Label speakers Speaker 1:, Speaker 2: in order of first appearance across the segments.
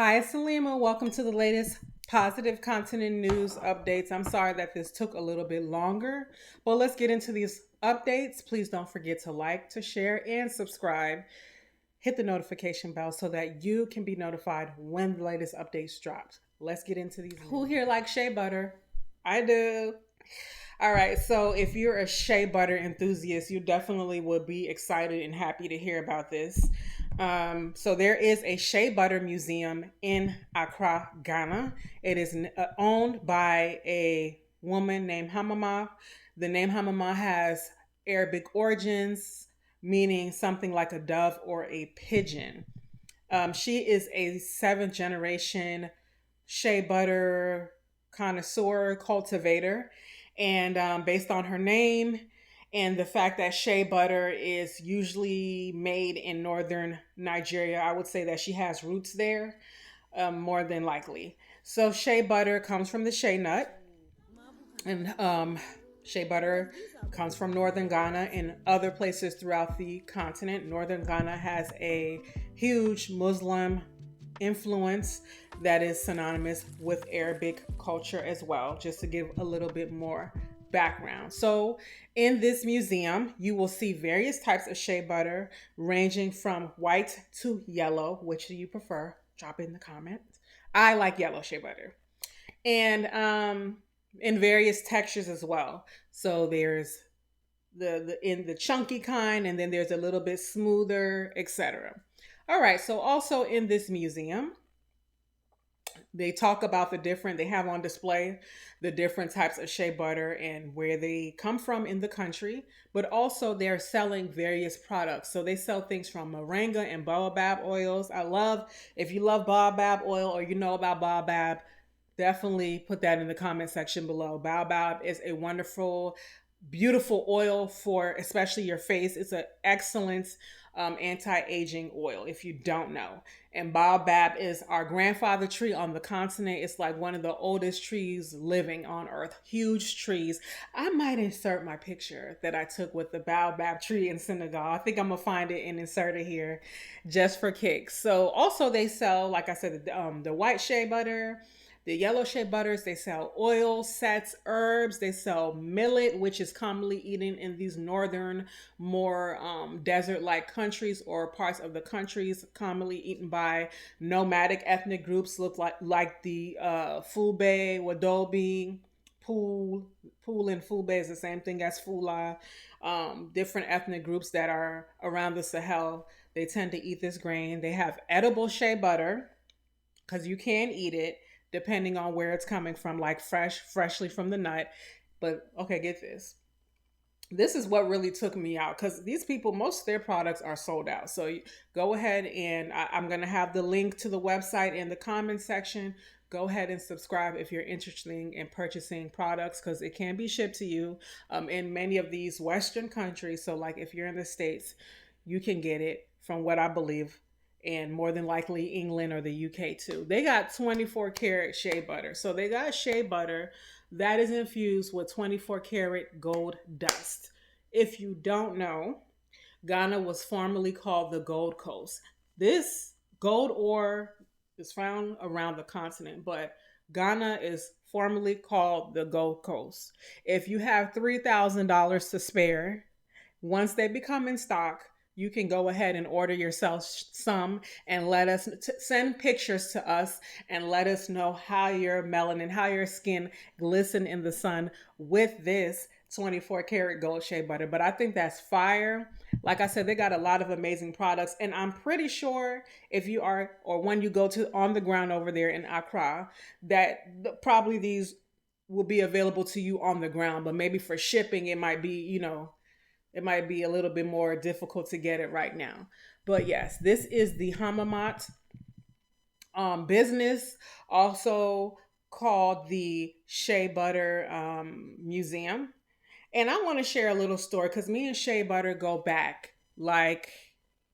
Speaker 1: Hi, it's Salima. Welcome to the latest positive content and news updates. I'm sorry that this took a little bit longer, but let's get into these updates. Please don't forget to like, to share, and subscribe. Hit the notification bell so that you can be notified when the latest updates drop. Let's get into these. Who here likes shea butter? I do. All right, so if you're a shea butter enthusiast, you definitely would be excited and happy to hear about this. So there is a shea butter museum in Accra, Ghana. It is owned by a woman named Hamama. The name Hamama has Arabic origins, meaning something like a dove or a pigeon. She is a seventh generation shea butter connoisseur, cultivator. And based on her name and the fact that shea butter is usually made in northern Nigeria, I would say that she has roots there more than likely. So, shea butter comes from the shea nut, and shea butter comes from northern Ghana and other places throughout the continent. Northern Ghana has a huge Muslim influence that is synonymous with Arabic culture as well, just to give a little bit more background. So, in this museum, you will see various types of shea butter ranging from white to yellow. Which do you prefer? Drop it in the comments. I like yellow shea butter. And in various textures as well. So there's the in the chunky kind, and then there's a little bit smoother, etc. All right, so also in this museum, they talk about they have on display the different types of shea butter and where they come from in the country, but also they're selling various products. So they sell things from moringa and baobab oils. If you love baobab oil or you know about baobab, definitely put that in the comment section below. Baobab is a wonderful, beautiful oil for especially your face. It's an excellent anti-aging oil if you don't know. And baobab is our grandfather tree on the continent. It's like one of the oldest trees living on earth. Huge trees. I might insert my picture that I took with the baobab tree in Senegal. I think I'm gonna find it and insert it here just for kicks. So also they sell, like I said, the white shea butter, the yellow shea butters. They sell oil sets, herbs. They sell millet, which is commonly eaten in these northern, more desert-like countries or parts of the countries, commonly eaten by nomadic ethnic groups. Look like the Fulbe, Wadobe, Pool and Fulbe is the same thing as Fula. Different ethnic groups that are around the Sahel, they tend to eat this grain. They have edible shea butter because you can eat it depending on where it's coming from, like freshly from the nut. But okay, get this. This is what really took me out because these people, most of their products are sold out. So go ahead and I'm going to have the link to the website in the comment section. Go ahead and subscribe if you're interested in purchasing products because it can be shipped to you in many of these Western countries. So, like if you're in the States, you can get it from what I believe, and more than likely England or the UK too. They got 24 karat shea butter. So they got shea butter that is infused with 24 karat gold dust. If you don't know, Ghana was formerly called the Gold Coast. This gold ore is found around the continent, but Ghana is formerly called the Gold Coast. If you have $3,000 to spare, once they become in stock, you can go ahead and order yourself some and let us send pictures to us and let us know how your melanin, how your skin glisten in the sun with this 24 karat gold shea butter. But I think that's fire. Like I said, they got a lot of amazing products, and I'm pretty sure if you are, or when you go to on the ground over there in Accra, that probably these will be available to you on the ground, but maybe for shipping it might be, it might be a little bit more difficult to get it right now. But yes, this is the Hamamat business, also called the Shea Butter Museum. And I want to share a little story because me and Shea Butter go back like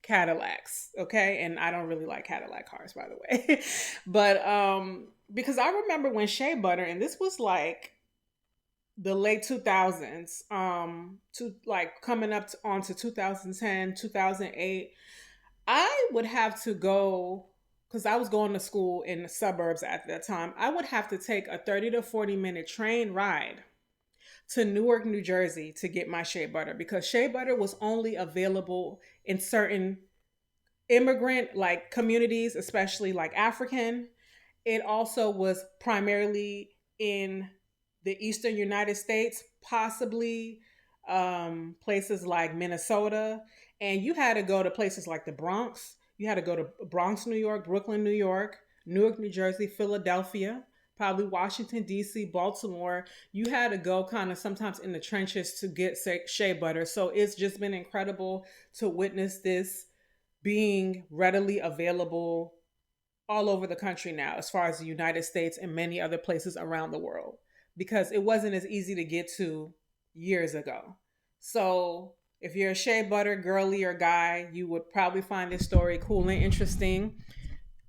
Speaker 1: Cadillacs, okay? And I don't really like Cadillac cars, by the way. But because I remember when Shea Butter, and this was like the late 2000s, to like coming up onto 2010, 2008, I would have to go because I was going to school in the suburbs at that time, I would have to take a 30 to 40-minute train ride to Newark, New Jersey to get my shea butter, because shea butter was only available in certain immigrant like communities, especially like African. It also was primarily in the eastern United States, possibly places like Minnesota. And you had to go to places like the Bronx. You had to go to Bronx, New York, Brooklyn, New York, Newark, New Jersey, Philadelphia, probably Washington, D.C., Baltimore. You had to go kind of sometimes in the trenches to get shea butter. So it's just been incredible to witness this being readily available all over the country now, as far as the United States and many other places around the world, because it wasn't as easy to get to years ago. So, if you're a shea butter girly or guy, you would probably find this story cool and interesting.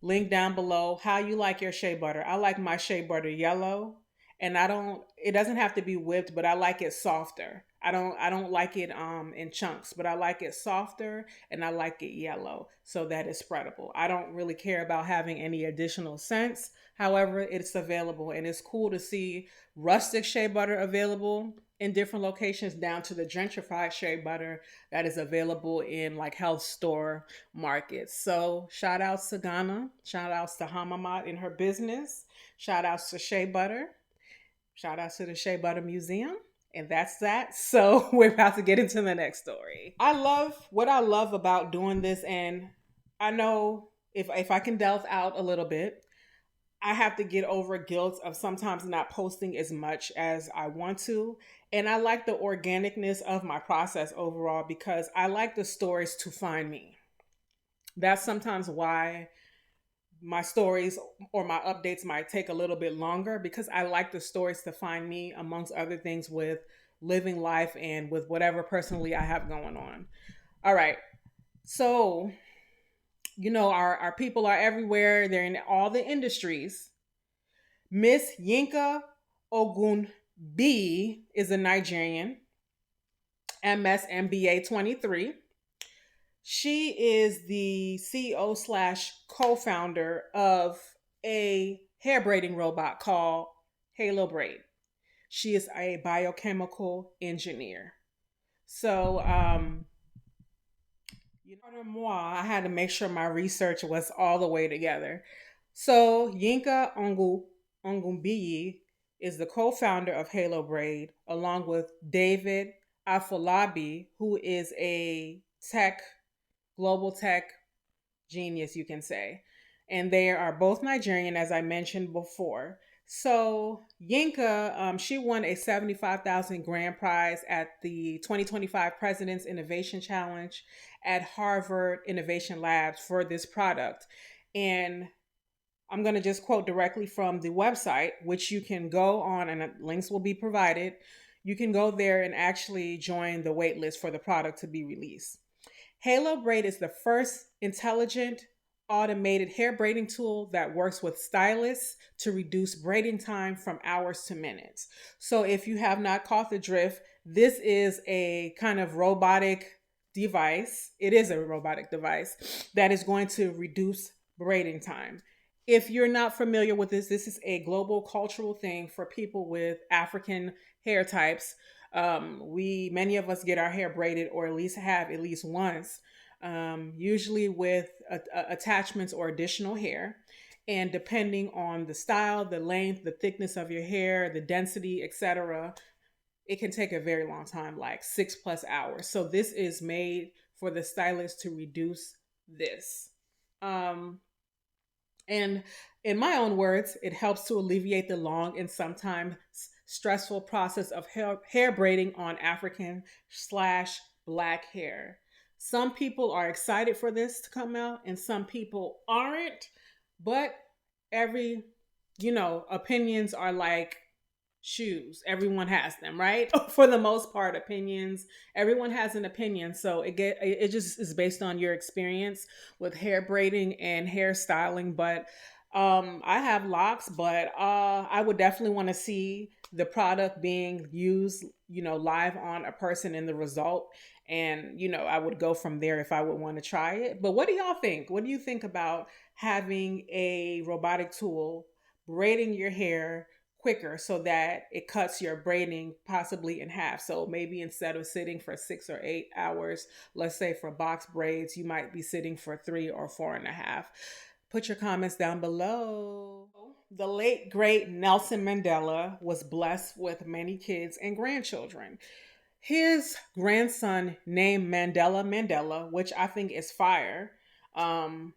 Speaker 1: Link down below how you like your shea butter. I like my shea butter yellow, and I don't it doesn't have to be whipped, but I like it softer. I don't like it in chunks, but I like it softer and I like it yellow so that it's spreadable. I don't really care about having any additional scents. However, it's available, and it's cool to see rustic shea butter available in different locations, down to the gentrified shea butter that is available in like health store markets. So shout outs to Ghana, shout outs to Hamamat in her business, shout outs to Shea Butter, shout outs to the Shea Butter Museum. And that's that. So we're about to get into the next story. I love about doing this, and I know if I can delve out a little bit, I have to get over guilt of sometimes not posting as much as I want to. And I like the organicness of my process overall, because I like the stories to find me. That's sometimes why my stories or my updates might take a little bit longer, because I like the stories to find me, amongst other things, with living life and with whatever personally I have going on. All right. So, our people are everywhere, they're in all the industries. Miss Yinka Ogun B is a Nigerian, MS MBA 23. She is the CEO slash co-founder of a hair braiding robot called Halo Braid. She is a biochemical engineer. So, furthermore, I had to make sure my research was all the way together. So, Yinka Ongumbiyi is the co-founder of Halo Braid, along with David Afolabi, who is a global tech genius, you can say. And they are both Nigerian, as I mentioned before. So Yinka, she won a 75,000 grand prize at the 2025 President's Innovation Challenge at Harvard Innovation Labs for this product. And I'm going to just quote directly from the website, which you can go on, and links will be provided. You can go there and actually join the wait list for the product to be released. Halo Braid is the first intelligent automated hair braiding tool that works with stylists to reduce braiding time from hours to minutes. So if you have not caught the drift, this is a kind of robotic device. It is a robotic device that is going to reduce braiding time. If you're not familiar with this is a global cultural thing for people with African hair types. Many of us get our hair braided, or at least have at least once, usually with attachments or additional hair. And depending on the style, the length, the thickness of your hair, the density, etc., it can take a very long time, like 6+ hours. So this is made for the stylist to reduce this. And in my own words, it helps to alleviate the long and sometimes stressful process of hair braiding on African slash Black hair. Some people are excited for this to come out, and some people aren't. But every, opinions are like shoes. Everyone has them, right? For the most part, opinions. Everyone has an opinion, so it just is based on your experience with hair braiding and hair styling. But I have locks, but I would definitely want to see the product being used, live on a person in the result. And, I would go from there if I would want to try it. But what do y'all think? What do you think about having a robotic tool braiding your hair quicker so that it cuts your braiding possibly in half? So maybe instead of sitting for 6 or 8 hours, let's say for box braids, you might be sitting for 3 or 4.5. Put your comments down below. The late, great Nelson Mandela was blessed with many kids and grandchildren. His grandson, named Mandela Mandela, which I think is fire, um,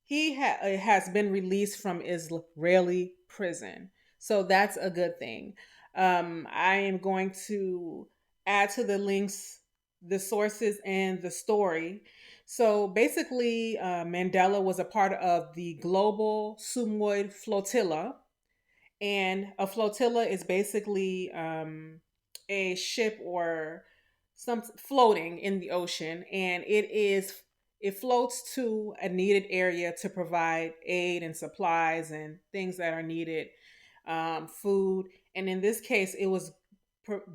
Speaker 1: has been released from Israeli prison. So that's a good thing. I am going to add to the links the sources and the story. So basically, Mandela was a part of the global Sumoid flotilla, and a flotilla is basically a ship or some floating in the ocean, and it floats to a needed area to provide aid and supplies and things that are needed, food. And in this case, it was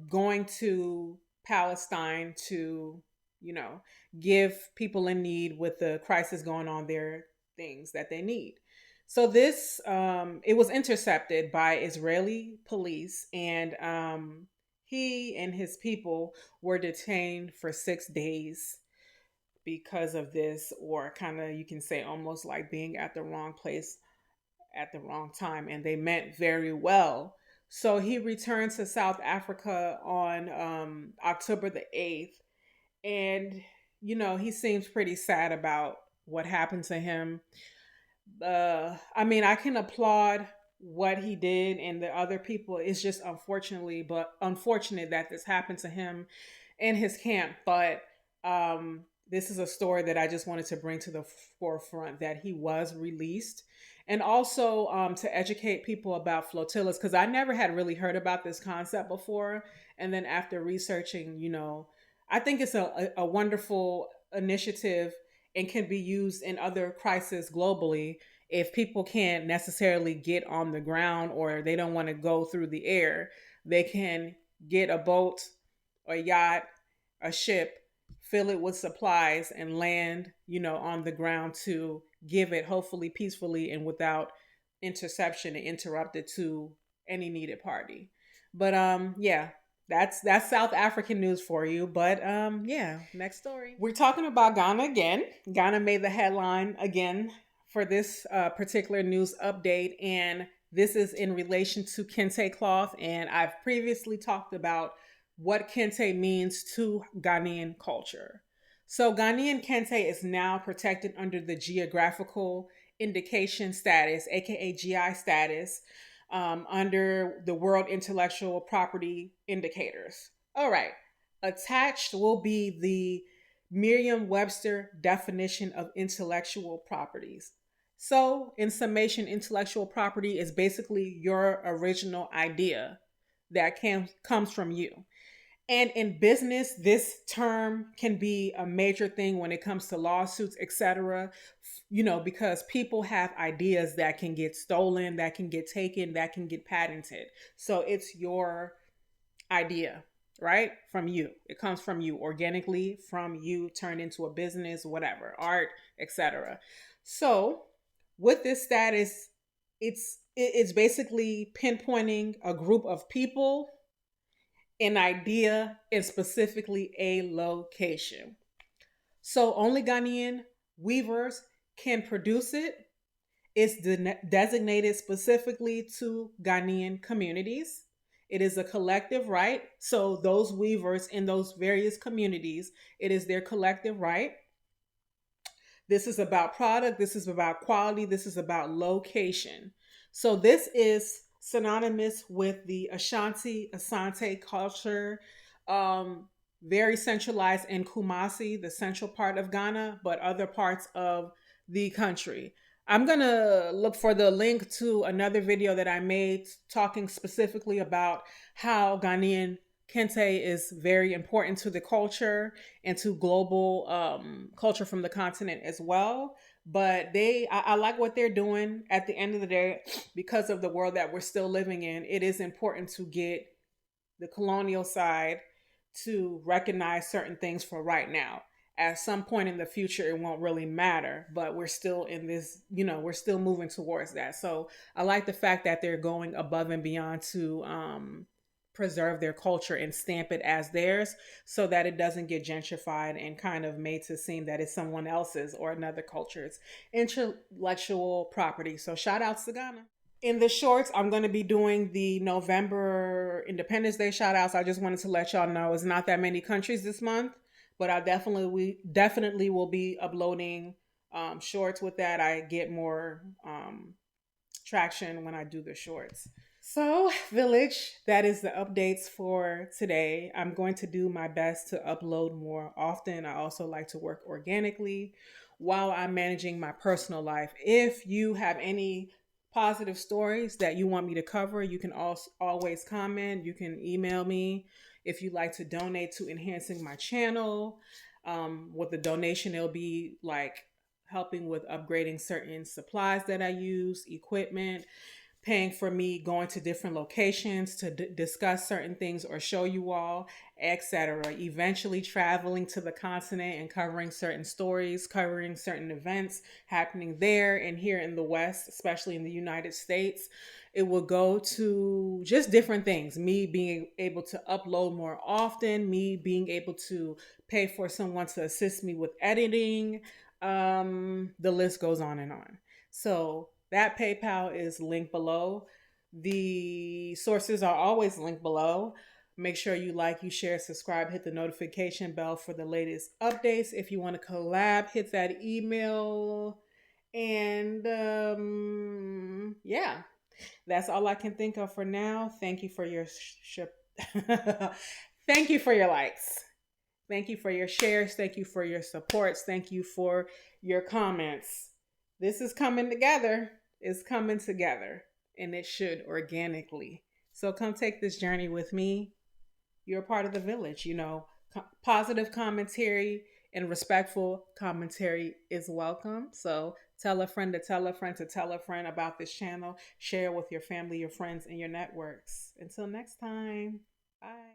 Speaker 1: going to Palestine to, you know, give people in need with the crisis going on there things that they need. So this it was intercepted by Israeli police, and he and his people were detained for 6 days because of this, or kind of you can say almost like being at the wrong place at the wrong time, and they meant very well. So he returned to South Africa on October the 8th, and he seems pretty sad about what happened to him. I mean, I can applaud what he did and the other people. It's just unfortunate that this happened to him in his camp. But this is a story that I just wanted to bring to the forefront, that he was released, and also to educate people about flotillas, because I never had really heard about this concept before. And then after researching, I think it's a wonderful initiative and can be used in other crises globally. If people can't necessarily get on the ground or they don't want to go through the air, they can get a boat, a yacht, a ship, fill it with supplies, and land, on the ground to give it hopefully peacefully and without interception and interrupted to any needed party. But yeah, that's South African news for you. But yeah, next story. We're talking about Ghana again. Ghana made the headline again for this particular news update, and this is in relation to kente cloth. And I've previously talked about what kente means to Ghanaian culture. So Ghanaian kente is now protected under the geographical indication status, aka GI status, under the World Intellectual Property Indicators. All right. Attached will be the Merriam Webster definition of intellectual properties. So, in summation, intellectual property is basically your original idea that comes from you. And in business, this term can be a major thing when it comes to lawsuits, etc. Because people have ideas that can get stolen, that can get taken, that can get patented. So it's your idea, right? From you. It comes from you organically, from you turned into a business, whatever, art, etc. So with this status, it's basically pinpointing a group of people, an idea, and specifically a location. So only Ghanaian weavers can produce it. It's designated specifically to Ghanaian communities. It is a collective right. So those weavers in those various communities, it is their collective right. This is about product. This is about quality. This is about location. So this is synonymous with the Asante culture, very centralized in Kumasi, the central part of Ghana, but other parts of the country. I'm going to look for the link to another video that I made talking specifically about how Ghanaian kente is very important to the culture and to global culture from the continent as well. But I like what they're doing. At the end of the day, because of the world that we're still living in, it is important to get the colonial side to recognize certain things for right now. At some point in the future, it won't really matter, but we're still in this, we're still moving towards that. So I like the fact that they're going above and beyond to preserve their culture and stamp it as theirs so that it doesn't get gentrified and kind of made to seem that it's someone else's or another culture's intellectual property. So shout outs to Ghana. In the shorts, I'm going to be doing the November Independence Day shout outs. I just wanted to let y'all know it's not that many countries this month, but I definitely will be uploading shorts with that. I get more traction when I do the shorts. So, Village, that is the updates for today. I'm going to do my best to upload more often. I also like to work organically while I'm managing my personal life. If you have any positive stories that you want me to cover, you can also always comment. You can email me if you'd like to donate to enhancing my channel. With the donation, it'll be like helping with upgrading certain supplies that I use, equipment, paying for me going to different locations to discuss certain things or show you all, etc. Eventually traveling to the continent and covering certain stories, covering certain events happening there and here in the West, especially in the United States. It will go to just different things. Me being able to upload more often, me being able to pay for someone to assist me with editing. The list goes on and on. So that PayPal is linked below. The sources are always linked below. Make sure you like, you share, subscribe, hit the notification bell for the latest updates. If you want to collab, hit that email. And yeah, that's all I can think of for now. Thank you for your thank you for your likes. Thank you for your shares. Thank you for your supports. Thank you for your comments. This is coming together. It's coming together, and it should organically. So come take this journey with me. You're a part of the village. Positive commentary and respectful commentary is welcome. So tell a friend to tell a friend to tell a friend about this channel. Share with your family, your friends, and your networks. Until next time, bye.